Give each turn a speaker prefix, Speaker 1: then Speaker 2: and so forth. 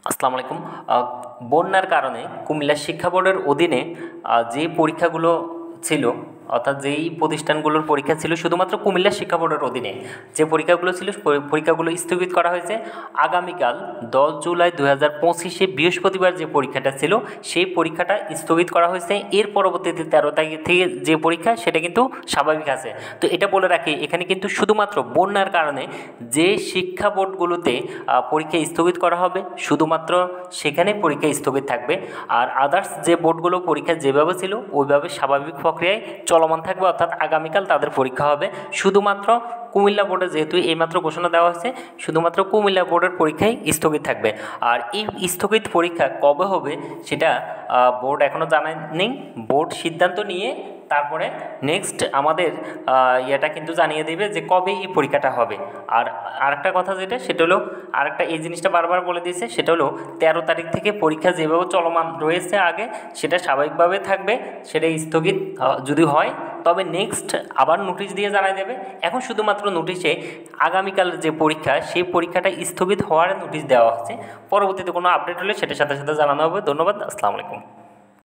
Speaker 1: আসসালামু আলাইকুম। বন্যার কারণে কুমিল্লা শিক্ষা বোর্ডের অধীনে যে পরীক্ষাগুলো ছিল, অর্থাৎ যেই প্রতিষ্ঠানগুলোর পরীক্ষা ছিল শুধুমাত্র কুমিল্লা শিক্ষা বোর্ডের অধীনে যে পরীক্ষাগুলো ছিল, পরীক্ষাগুলো স্থগিত করা হয়েছে। আগামীকাল 10 জুলাই 2025 বৃহস্পতিবার যে পরীক্ষাটা ছিল সেই পরীক্ষাটা স্থগিত করা হয়েছে। এর পরবর্তীতে 13 তারিখ থেকে যে পরীক্ষা সেটা কিন্তু স্বাভাবিক আছে। তো এটা বলে রাখি, এখানে কিন্তু শুধুমাত্র বন্যার কারণে যে শিক্ষা বোর্ডগুলোতে পরীক্ষা স্থগিত করা হবে শুধুমাত্র সেখানে পরীক্ষা স্থগিত থাকবে। আর আদার্স যে বোর্ডগুলো পরীক্ষা যেভাবে ছিল ওইভাবে স্বাভাবিক প্রক্রিয়ায় চলমান থাকবে, অর্থাৎ আগামীকাল তাদের পরীক্ষা হবে। শুধুমাত্র কুমিল্লা বোর্ডে যেহেতু এইমাত্র ঘোষণা দেওয়া হয়েছে, শুধুমাত্র কুমিল্লা বোর্ডের পরীক্ষাই স্থগিত থাকবে। আর এই স্থগিত পরীক্ষা কবে হবে সেটা বোর্ড এখনও জানায়নি। বোর্ড সিদ্ধান্ত নিয়ে তারপরে নেক্সট আমাদের ইয়েটা কিন্তু জানিয়ে দেবে যে কবে এই পরীক্ষাটা হবে। আর আরেকটা কথা যেটা সেটা হলো, আরেকটা এই জিনিসটা বারবার বলে দিয়েছে, সেটা হলো 13 তারিখ থেকে পরীক্ষা যেভাবে চলমান রয়েছে আগে সেটা স্বাভাবিকভাবে থাকবে। সেটা স্থগিত যদি হয় তবে নেক্সট আবার নোটিশ দিয়ে জানিয়ে দেবে। এখন শুধুমাত্র নোটিশে আগামীকাল যে পরীক্ষা সেই পরীক্ষাটা স্থগিত হওয়ার নোটিশ দেওয়া হচ্ছে। পরবর্তীতে কোনো আপডেট হলে সেটার সাথে সাথে জানানো হবে। ধন্যবাদ। আসসালামু আলাইকুম।